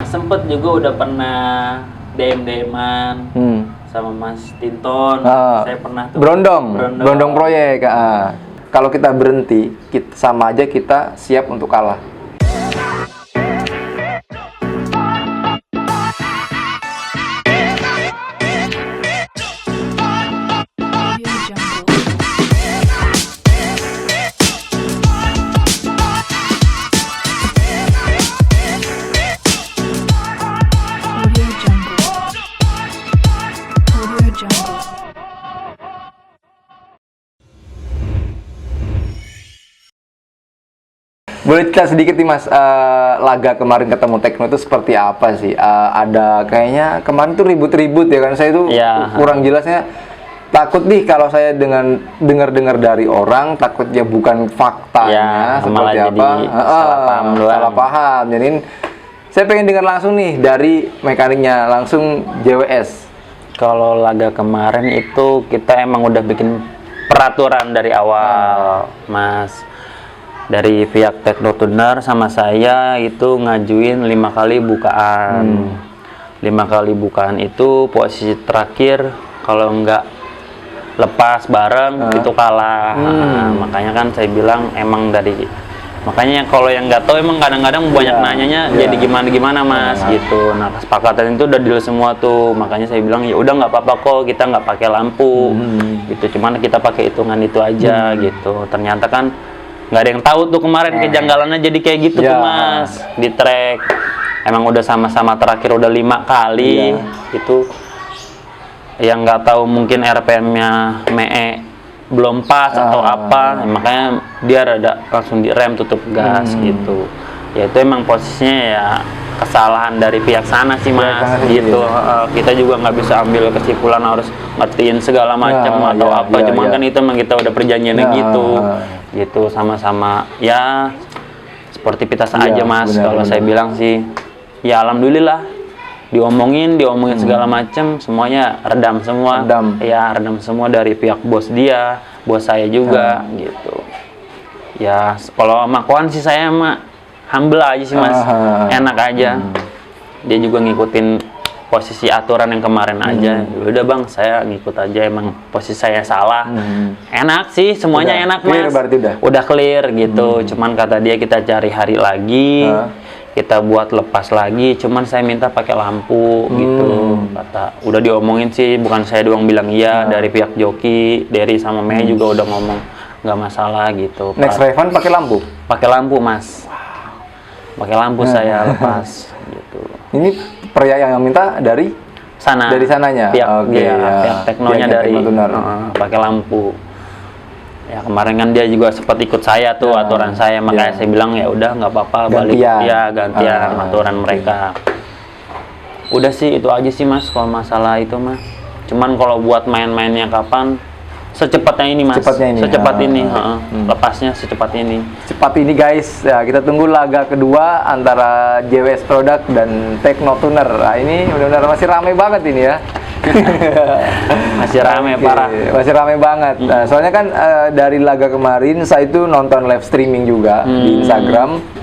sempet juga udah pernah DM-an sama Mas Tinton. Saya pernah tuh Berondong proyek. Kalau kita berhenti, sama aja kita siap untuk kalah. Boleh cerita sedikit nih Mas, laga kemarin ketemu Tekno itu seperti apa sih? Ada kayaknya kemarin tuh ribut-ribut ya kan, saya tuh kurang jelasnya. Takut nih kalau saya dengan dengar-dengar dari orang, takutnya bukan faktanya seperti apa. Salah paham. Jadi saya pengen dengar langsung nih dari mekaniknya langsung JWS. Kalau laga kemarin itu kita emang udah bikin peraturan dari awal, Mas. Dari pihak Tekno Tuner sama saya itu ngajuin 5 kali bukaan. 5 kali bukaan itu posisi terakhir kalau nggak lepas bareng itu kalah. Makanya kan saya bilang emang makanya kalau yang nggak tahu emang kadang-kadang banyak nanyanya jadi gimana Mas gitu. Nah kesepakatan itu udah deal semua tuh, makanya saya bilang ya udah nggak apa-apa kok kita nggak pakai lampu gitu, cuman kita pakai hitungan itu aja gitu. Ternyata kan nggak ada yang tahu tuh kemarin kejanggalannya jadi kayak gitu tuh Mas di track. Emang udah sama-sama terakhir udah 5 kali itu yang nggak tahu mungkin RPM-nya belum pas atau apa, makanya dia langsung direm tutup gas gitu. Ya itu emang posisinya ya kesalahan dari pihak sana sih Mas gitu. Kita juga nggak bisa ambil kesimpulan harus ngertiin segala macam atau apa, cuman kan itu emang kita udah perjanjiannya gitu sama-sama ya seperti kita aja Mas. Kalau saya bilang sih ya alhamdulillah diomongin segala macam semuanya redam semua. Redam semua dari pihak bos dia, bos saya juga gitu. Ya kalau sama kawan sih saya mah humble aja sih Mas, enak aja. Dia juga ngikutin posisi aturan yang kemarin aja. Udah Bang, saya ngikut aja, emang posisi saya salah. Enak sih, semuanya enak Mas. Udah clear gitu. Cuman kata dia kita cari hari lagi, kita buat lepas lagi. Cuman saya minta pakai lampu gitu. Kata udah diomongin sih, bukan saya doang bilang iya. Dari pihak joki, Derry sama Mei juga udah ngomong nggak masalah gitu. Next Revan pakai lampu? Pakai lampu Mas. Pakai lampu saya lepas gitu. Ini pria yang minta dari sana, dari sananya pihak pihak Teknonya dari pakai lampu. Ya kemarin kan dia juga sempat ikut saya tuh aturan saya, makanya saya bilang ya udah nggak apa-apa balik gantian aturan mereka. Udah sih itu aja sih Mas kalau masalah itu Mas. Cuman kalau buat main-mainnya kapan? Secepatnya ini Mas. Secepat ini. Lepasnya secepat ini. Cepat ini guys. Ya, kita tunggu laga kedua antara JWS Product dan Tekno Tuner. Nah, ini benar-benar masih ramai banget ini ya. Masih ramai parah. Masih ramai banget. Nah, soalnya kan dari laga kemarin saya itu nonton live streaming juga di Instagram.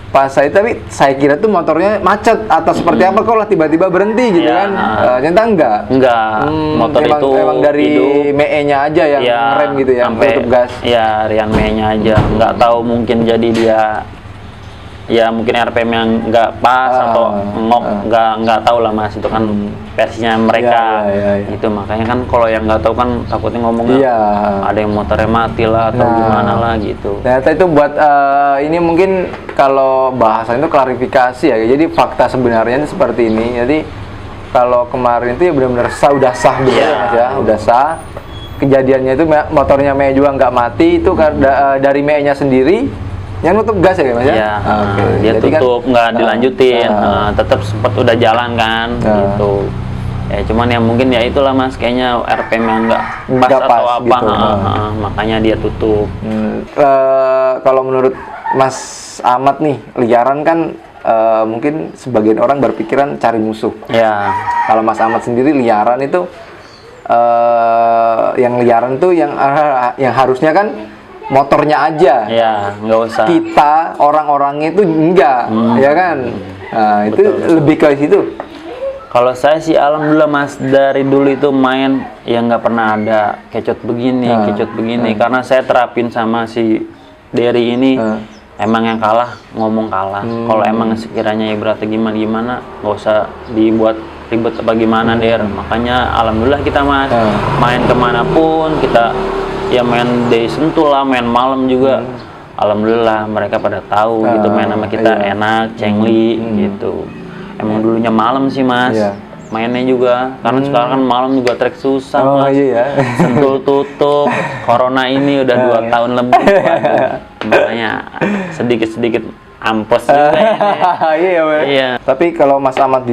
Pas tapi saya kira tuh motornya macet atau seperti apa, kok lah tiba-tiba berhenti gitu kan. Ternyata enggak. Motor itu emang dari ME-nya aja yang ngerem gitu ya, tutup gas. Ya, Rian ME-nya aja. Enggak tahu mungkin jadi dia mungkin RPM yang nggak pas atau nggak tahu lah Mas, itu kan versinya mereka itu. Makanya kan kalau yang nggak tahu kan takutnya ngomongnya ada yang motornya mati lah atau gimana lah gitu. Ternyata itu buat ini mungkin kalau bahasanya itu klarifikasi ya, jadi fakta sebenarnya itu seperti ini. Jadi kalau kemarin itu ya benar-benar udah sah Mas ya, udah sah. Kejadiannya itu motornya ME juga nggak mati, itu dari ME-nya sendiri yang nutup gas ya Mas ya? Iya, dia jadi tutup, nggak dilanjutin, tetap sempat udah jalan kan, gitu. Ya cuman ya mungkin ya itulah Mas, kayaknya RPM yang nggak pas atau apa, gitu. Makanya dia tutup. Kalau menurut Mas Ahmad nih, liaran kan mungkin sebagian orang berpikiran cari musuh. Ya. Kalau Mas Ahmad sendiri liaran itu, yang liaran tuh yang harusnya kan motornya aja, nggak usah. Kita orang-orangnya itu enggak, ya kan. Nah, itu Betul. lebih ke situ. Kalau saya sih alhamdulillah Mas, dari dulu itu main yang nggak pernah ada kecut begini, karena saya terapin sama si Derry ini. Emang yang kalah ngomong kalah. Kalau emang sekiranya ibaratnya gimana nggak usah dibuat ribet apa gimana Der. Makanya alhamdulillah kita Mas main kemanapun kita ya main day Sentul lah, main malam juga. Alhamdulillah mereka pada tahu gitu main sama kita enak, cengli gitu. Emang dulunya malam sih Mas, mainnya juga. Karena sekarang kan malam juga trek susah Mas. Sentul tutup, corona ini udah 2 tahun lebih. Waduh. Makanya sedikit-sedikit ampos juga ya. Iya. Tapi kalau Mas Ahmad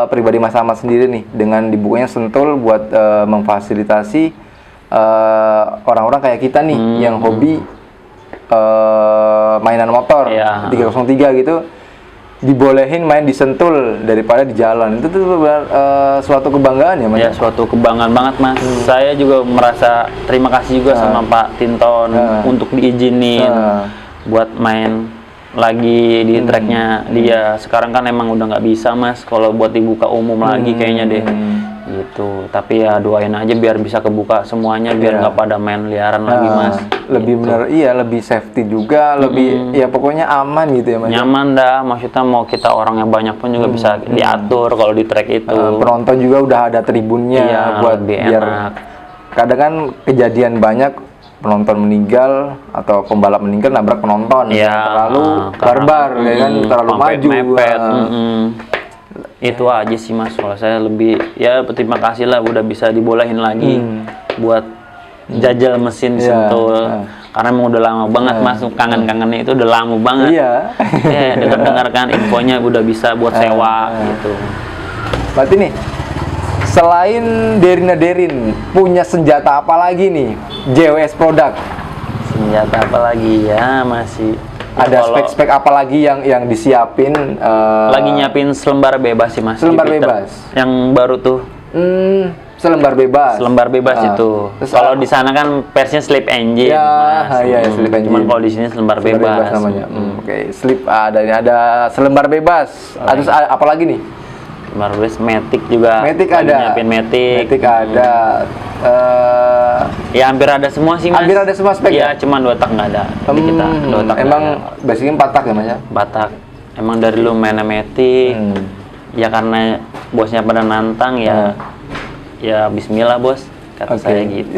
pribadi Mas Ahmad sendiri nih, dengan dibukanya Sentul buat memfasilitasi orang-orang kayak kita nih yang hobi mainan motor 303 gitu, dibolehin main di Sentul daripada di jalan. Itu tuh suatu kebanggaan ya Mas? Ya, suatu kebanggaan banget Mas. Saya juga merasa terima kasih juga sama Pak Tinton untuk diizinin buat main lagi di treknya dia. Sekarang kan emang udah nggak bisa Mas kalau buat dibuka umum lagi kayaknya deh gitu. Tapi ya doain aja biar bisa kebuka semuanya, biar nggak pada main liaran lagi Mas. Lebih gitu. bener, iya lebih safety juga, lebih ya pokoknya aman gitu ya Mas. Nyaman dah, maksudnya mau kita orangnya banyak pun juga bisa diatur kalau di trek itu. Penonton juga udah ada tribunnya buat biar enak. Kadang kan kejadian banyak penonton meninggal atau pembalap meninggal nabrak penonton, terlalu barbar, kan terlalu maju. Mepet. Itu aja sih Mas, kalau saya lebih ya berterima kasih lah udah bisa dibolehin lagi buat jajal mesin di Sentul. Karena emang udah lama banget Mas, kangen-kangennya itu udah lama banget. Ya, dengar-dengar kan infonya udah bisa buat sewa gitu. Berarti nih, selain Derin punya senjata apa lagi nih JWS Product? Senjata apa lagi ya, masih ada spek-spek apa lagi yang disiapin? Lagi nyiapin selembar bebas sih Mas. Selembar bebas? Yang baru tuh. Selembar bebas? Selembar bebas itu. Kalau di sana kan persnya slip engine. Iya, slip engine. Cuman kalau di sini selembar bebas. Namanya. Oke, slip ada selembar bebas. Terus apa lagi nih? Selembar bebas, Matic juga. Matic ada. Nyiapin Matic. Matic ada. Ya hampir ada semua sih Mas. Hampir ada semua spek ya? Cuman 2 tak nggak ada. Jadi kita 2 tak. Emang basicnya 4 tak ya Mas ya? 4 tak. Emang dari lu mainnya Matic. Ya karena bosnya pada nantang ya. Ya bismillah bos, kata saya gitu.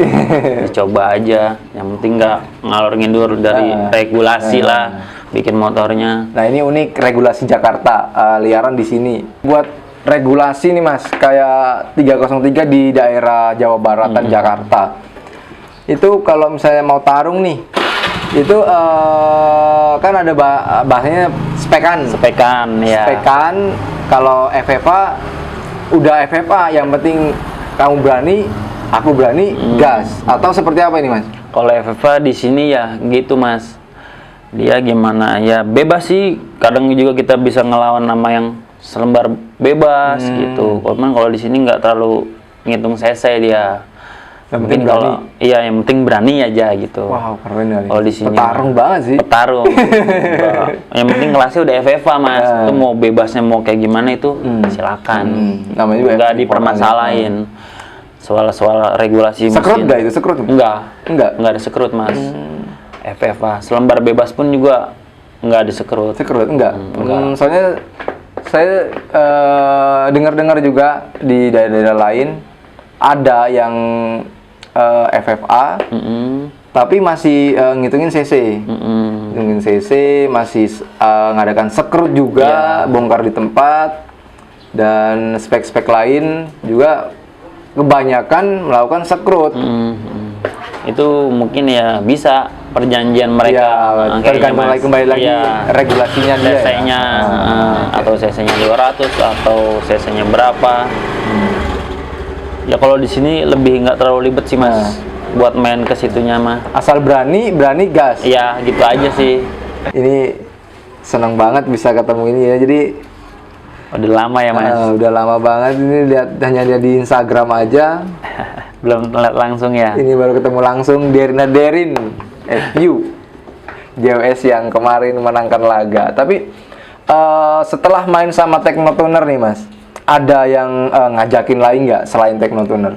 Dicoba aja. Yang penting nggak ngalor ngidur dari regulasi lah bikin motornya. Nah ini unik regulasi Jakarta, liaran di sini. Buat regulasi nih Mas, kayak 303 di daerah Jawa Baratan Jakarta. Itu kalau misalnya mau tarung nih, itu kan ada bahasanya spekan. Spekan ya. Spekan, kalau FFA udah FFA, yang penting kamu berani, aku berani, gas. Atau seperti apa ini Mas? Kalau FFA di sini ya gitu Mas. Dia gimana ya, bebas sih. Kadang juga kita bisa ngelawan nama yang selembar bebas gitu. Kalau di sini nggak terlalu ngitung cc dia. Mungkin kalau iya yang penting berani aja gitu. Wow, keren kali. Kalau di sini petarung banget sih. Petarung. Yang penting kelasnya udah FFA Mas. Itu mau bebasnya mau kayak gimana itu silakan. Namanya juga nggak dipermasalahin. Soal regulasi mesin. Sekrut nggak itu? Sekrut? Nggak ada sekrut Mas. FFA. Selembar bebas pun juga nggak ada sekrut. Sekrut? Enggak. Soalnya saya dengar-dengar juga di daerah-daerah lain ada yang FFA, tapi masih ngitungin CC, ngitungin CC, masih ngadakan sekrut juga, bongkar di tempat, dan spek-spek lain juga kebanyakan melakukan sekrut. Itu mungkin ya bisa perjanjian mereka. Tergantung kembali lagi regulasinya dia. CC-nya atau CC-nya 200 atau CC-nya berapa. Ya kalau di sini lebih nggak terlalu ribet sih Mas. Buat main ke situnya mah. Asal berani gas. Iya, gitu aja sih. Ini senang banget bisa ketemu ini ya. Jadi udah lama ya Mas. Udah lama banget ini, hanya lihat di Instagram aja. Belum lihat langsung ya. Ini baru ketemu langsung Derin FU JWS yang kemarin menangkan laga. Tapi setelah main sama Teknotuner nih Mas, ada yang ngajakin lain nggak selain Teknotuner?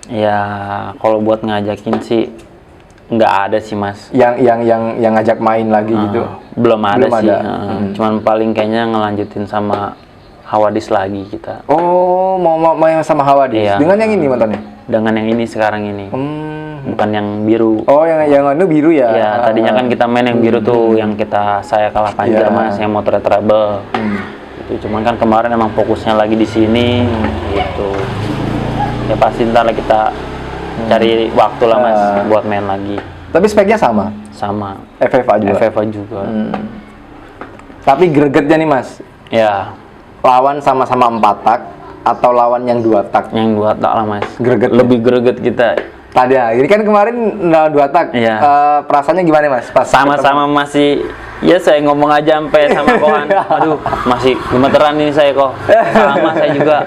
Ya kalau buat ngajakin sih nggak ada sih Mas. Yang ngajak main lagi gitu? Belum ada Belum sih. ada. Cuman paling kayaknya ngelanjutin sama Hawadis lagi kita. Oh, mau main sama Hawadis? Iya. Dengan yang ini motornya? Dengan yang ini sekarang ini. Bukan yang biru. Oh, yang anu biru ya? Ya, tadinya kan kita main yang biru tuh, yang saya kalah Panjer Mas, yang motornya trouble. Itu cuman kan kemarin emang fokusnya lagi di sini, gitu. Ya pasti ntar lah kita cari waktu lah Mas buat main lagi. Tapi speknya sama? Sama. FFA juga? FFA juga. Tapi gregetnya nih Mas? Ya. Lawan sama-sama 4 tak atau lawan yang 2 tak? Yang 2 tak lah Mas. Greget. Lebih greget kita. Tadi ya, ini kan kemarin 2 tak. Iya. Perasaannya gimana Mas? Pas sama-sama masih, ya saya ngomong aja sampai sama Kohan, aduh masih gemeteran ini saya kok. Sama saya juga,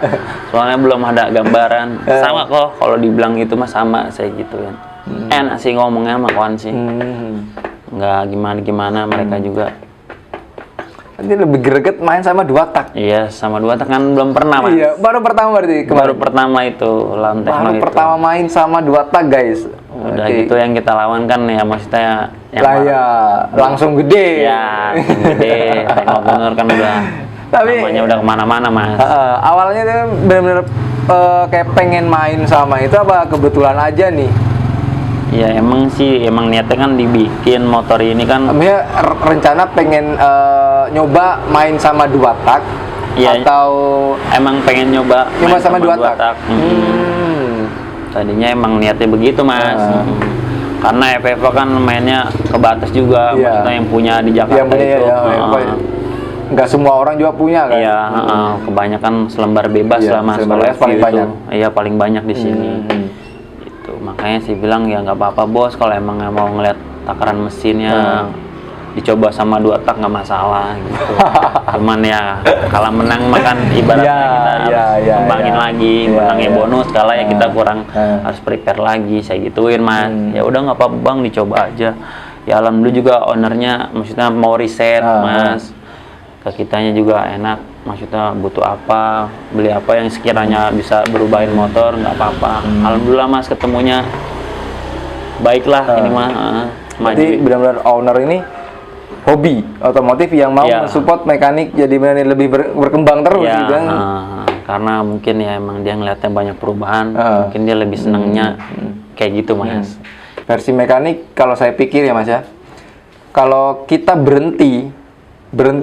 soalnya belum ada gambaran. Sama kok, kalau dibilang gitu mas sama saya gitu kan. Enak sih ngomongnya sama Kohan sih. Nggak gimana-gimana mereka juga. Nanti lebih greget main sama 2 tak. Iya, sama 2 tak kan belum pernah mas. Iya, baru pertama berarti kemarin. Baru pertama itu lawan Tekno Baru itu. pertama main sama 2 tak guys. Udah gitu yang kita lawan kan ya maksudnya yang lah ya, langsung gede. Ya, gede. Teknotuner kan udah namanya udah kemana-mana mas. Awalnya tuh bener-bener kayak pengen main sama itu apa kebetulan aja nih? Ya emang sih, emang niatnya kan dibikin motor ini kan. Maksudnya rencana pengen nyoba main sama 2 tak ya, atau emang pengen nyoba main sama 2 tak? Tadinya emang niatnya begitu mas. Karena FFA kan mainnya ke batas juga, maksudnya yang punya di Jakarta itu. Nggak semua orang juga punya kan? Iya, kebanyakan selembar bebas lah mas. Selembar paling banyak. Iya paling banyak di sini. Makanya sih bilang ya nggak apa-apa bos, kalau emang nggak mau ngeliat takaran mesinnya dicoba sama 2 tak nggak masalah gitu. Cuman ya kalah menang makan ibaratnya kita kembangin lagi, menangnya bonus, kalah ya kita kurang harus prepare lagi, saya gituin mas. Ya udah nggak apa-apa bang, dicoba aja. Ya alhamdulillah juga ownernya maksudnya mau riset mas, ke kitanya juga enak. Maksudnya butuh apa, beli apa yang sekiranya bisa berubahin motor, nggak apa-apa. Alhamdulillah mas ketemunya baiklah ini mah. Jadi benar-benar owner ini hobi otomotif yang mau mensupport mekanik jadi benar lebih berkembang terus gitu kan. Karena mungkin ya emang dia ngeliatnya banyak perubahan, mungkin dia lebih senangnya kayak gitu mas. Versi mekanik kalau saya pikir ya mas ya, kalau kita berhenti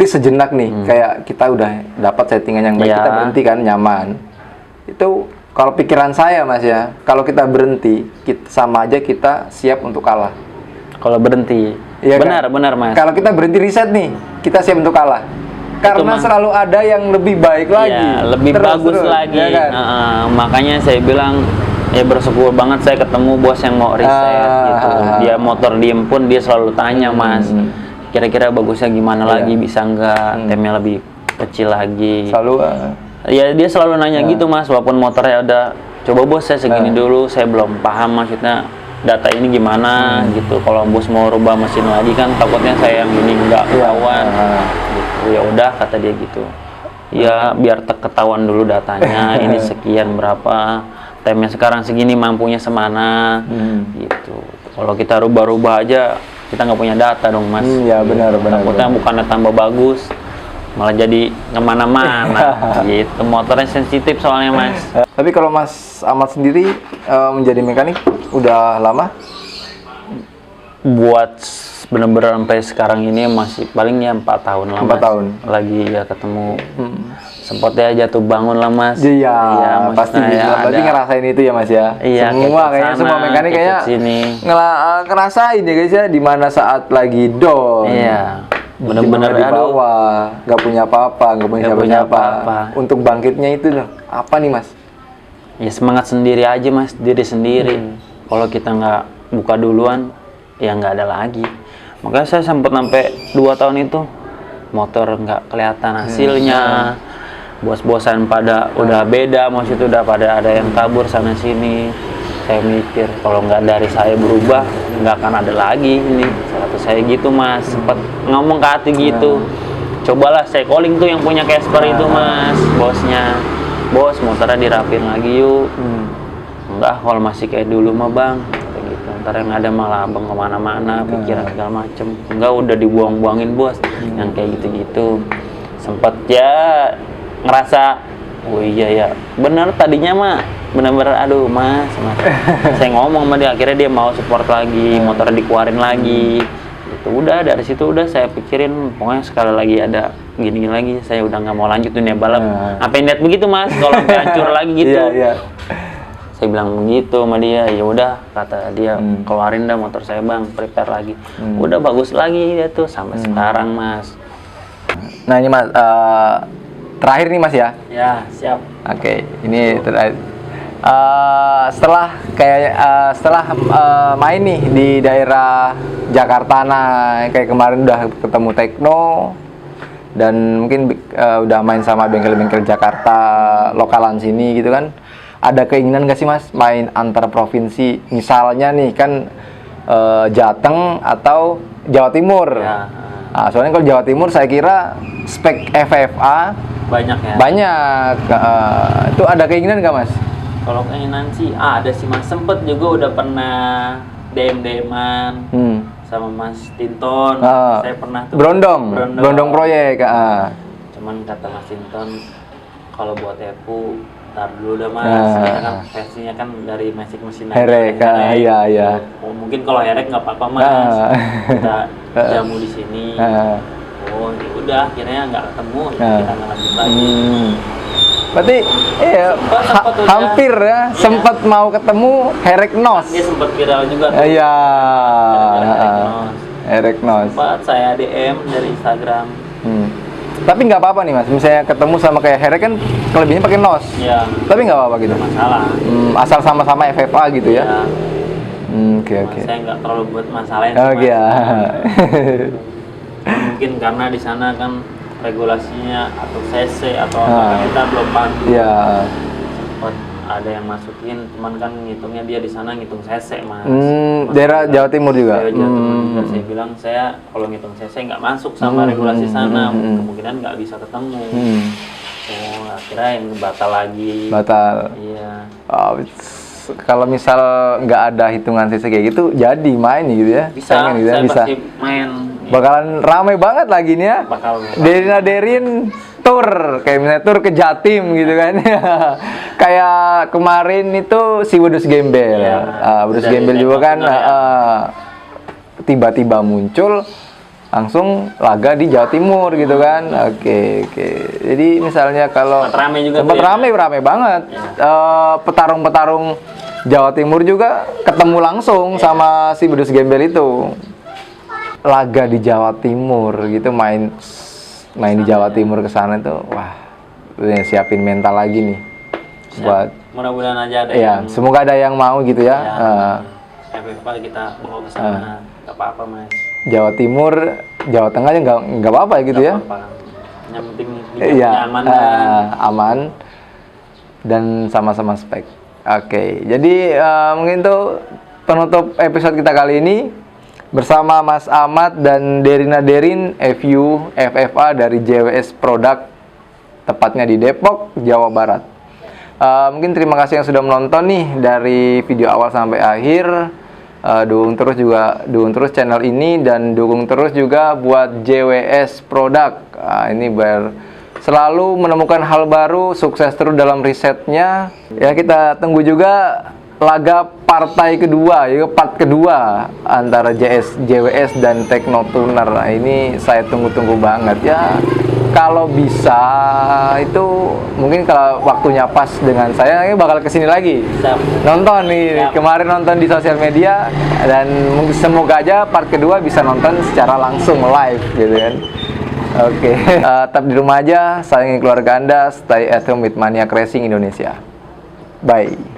sejenak nih, kayak kita udah dapat settingan yang baik, kita berhenti kan nyaman. Itu kalau pikiran saya mas ya, kalau kita berhenti, sama aja kita siap untuk kalah. Kalau berhenti, ya benar mas. Kalau kita berhenti riset nih, kita siap untuk kalah. Karena selalu ada yang lebih baik lagi, lebih bagus lagi. Ya kan? Makanya saya bilang ya bersyukur banget saya ketemu bos yang mau riset gitu. Dia motor diem pun dia selalu tanya mas. Kira-kira bagusnya gimana lagi, bisa nggak temnya lebih kecil lagi. Selalu ya dia selalu nanya gitu mas, walaupun motornya udah coba bos saya segini dulu, saya belum paham maksudnya data ini gimana gitu. Kalau bos mau rubah mesin lagi kan takutnya saya yang ini nggak ketahuan gitu. Ya udah kata dia gitu, ya biar ketahuan dulu datanya ini sekian berapa, temnya sekarang segini, mampunya semana gitu. Kalau kita rubah-rubah aja kita nggak punya data dong mas. Ya benar. Takutnya bukannya tambah bagus, malah jadi kemana-mana gitu. Motornya sensitif soalnya mas. Tapi kalau Mas Ahmad sendiri menjadi mekanik udah lama? Buat bener-bener sampai sekarang ini masih palingnya 4 tahun lah 4 tahun lagi ya ketemu. Sempat ya jatuh bangun lah mas. Iya pasti ya, berarti ngerasain itu ya mas ya. Iya, semua kayaknya semua mekanik kayaknya ngerasain ya guys ya, di mana saat lagi down. Iya. Bener-bener di bawah, nggak punya apa-apa, nggak punya siapa-siapa. Untuk bangkitnya itu apa nih mas? Ya semangat sendiri aja mas, diri sendiri. Kalau kita nggak buka duluan, ya nggak ada lagi. Makanya saya sempat sampai 2 tahun itu motor nggak kelihatan hasilnya. Bos-bosan pada udah beda, maksudnya udah pada ada yang kabur sana sini. Saya mikir kalau nggak dari saya berubah, nggak akan ada lagi ini. Kata saya gitu mas, sempat ngomong ke hati gitu. cobalah saya calling tuh yang punya Casper itu mas, bosnya. Bos, motornya dirapin lagi yuk. Enggak, kalau masih kayak dulu mah bang, kayak gitu. Ntar yang ada malah abang kemana-mana, pikiran segala macem. Enggak, udah dibuang-buangin bos, yang kayak gitu-gitu. Sempet ya ngerasa, oh iya ya, bener tadinya mah, bener-bener aduh mas. Saya ngomong sama dia, akhirnya dia mau support lagi, motornya dikeluarin lagi. Gitu. Udah dari situ udah saya pikirin, pokoknya sekali lagi ada gini lagi, saya udah nggak mau lanjut dunia balap. Apa yang lihat begitu mas, kalau sampai hancur lagi gitu. Saya bilang begitu sama dia, ya udah kata dia keluarin dah motor saya bang, prepare lagi. Udah bagus lagi dia tuh sampai sekarang mas. Nah ini mas, terakhir nih mas ya. Ya siap. Oke, ini terakhir. Setelah main nih di daerah Jakarta, nah kayak kemarin udah ketemu Tekno dan mungkin udah main sama bengkel-bengkel Jakarta lokalan sini gitu kan. Ada keinginan gak sih mas main antar provinsi, misalnya nih kan Jateng atau Jawa Timur? Ya. Nah, soalnya kalau Jawa Timur saya kira spek FFA banyak ya. Banyak. Itu ada keinginan gak mas? Kalau keinginan sih ada sih mas, sempet juga udah pernah DM-an sama Mas Tinton. Saya pernah tuh Brondong proyek. Cuman kata Mas Tinton, kalau buat Epu ntar dulu dah mas, kan versinya kan dari Magic Mesin Herek. Iya. Mungkin kalau Herek nggak apa-apa mas, kita jamu di sini. Oh ya udah, akhirnya nggak ketemu, kita nggak lanjut lagi. Berarti hampir ya, sempat mau ketemu Herek Nos. Dia sempat viral juga tuh. Iya. Herek Nos. Sempat saya DM dari Instagram. Tapi nggak apa-apa nih mas, misalnya ketemu sama kayak Herek kan kelebihannya pakai Nos. Iya. Tapi nggak apa-apa gitu. Masalah. Asal sama-sama FFA gitu ya. Oke. Saya nggak terlalu buat masalah. Oke ya. Mungkin karena di sana kan regulasinya atau CC atau apa kita belum paham. Iya. Sempat ada yang masukin, cuman kan ngitungnya dia di sana ngitung CC mas. Daerah Jawa Timur juga. Jawa Timur juga. Saya bilang saya kalau ngitung CC nggak masuk sama regulasi sana, kemungkinan nggak bisa ketemu. Oh akhirnya yang batal lagi. Iya. Kalau misal nggak ada hitungan CC kayak gitu, jadi main gitu ya? Bisa, gitu ya? saya Bisa. pasti main. Bakalan ramai banget lagi nih ya. Derin tour, kayak misalnya tour ke Jatim gitu kan. Kayak kemarin itu si Wedus Gembel. Wedus Gembel juga kan tiba-tiba muncul langsung laga di Jawa Timur gitu kan. Oke. Jadi misalnya kalau sempat rame banget. Petarung-petarung Jawa Timur juga ketemu langsung sama si Wedus Gembel itu. Laga di Jawa Timur gitu, main di Jawa Timur ke sana itu wah, siapin mental lagi nih. Buat mudah-mudahan aja ada yang semoga ada yang mau gitu ya. FFA kita bawa ke sana. Gak apa-apa mas. Jawa Timur, Jawa Tengah ya nggak apa-apa gitu ya. Yang penting aman aman dan sama-sama spek. Oke. Jadi mungkin tuh penutup episode kita kali ini bersama Mas Ahmad dan Derina Derin FU FFA dari JWS Product, tepatnya di Depok, Jawa Barat. Mungkin terima kasih yang sudah menonton nih dari video awal sampai akhir. Dukung terus channel ini dan dukung terus juga buat JWS Product. Ini biar selalu menemukan hal baru, sukses terus dalam risetnya. Ya kita tunggu juga laga partai kedua, ya part kedua antara JWS dan Tekno Tuner. Nah, ini saya tunggu-tunggu banget ya. Kalau bisa itu mungkin kalau waktunya pas dengan saya ini bakal kesini lagi. Nonton nih, kemarin nonton di sosial media dan mungkin semoga aja part kedua bisa nonton secara langsung live gitu kan. Oke. Tetap di rumah aja, sayangi keluarga Anda, stay at home with Maniac Racing Indonesia. Bye.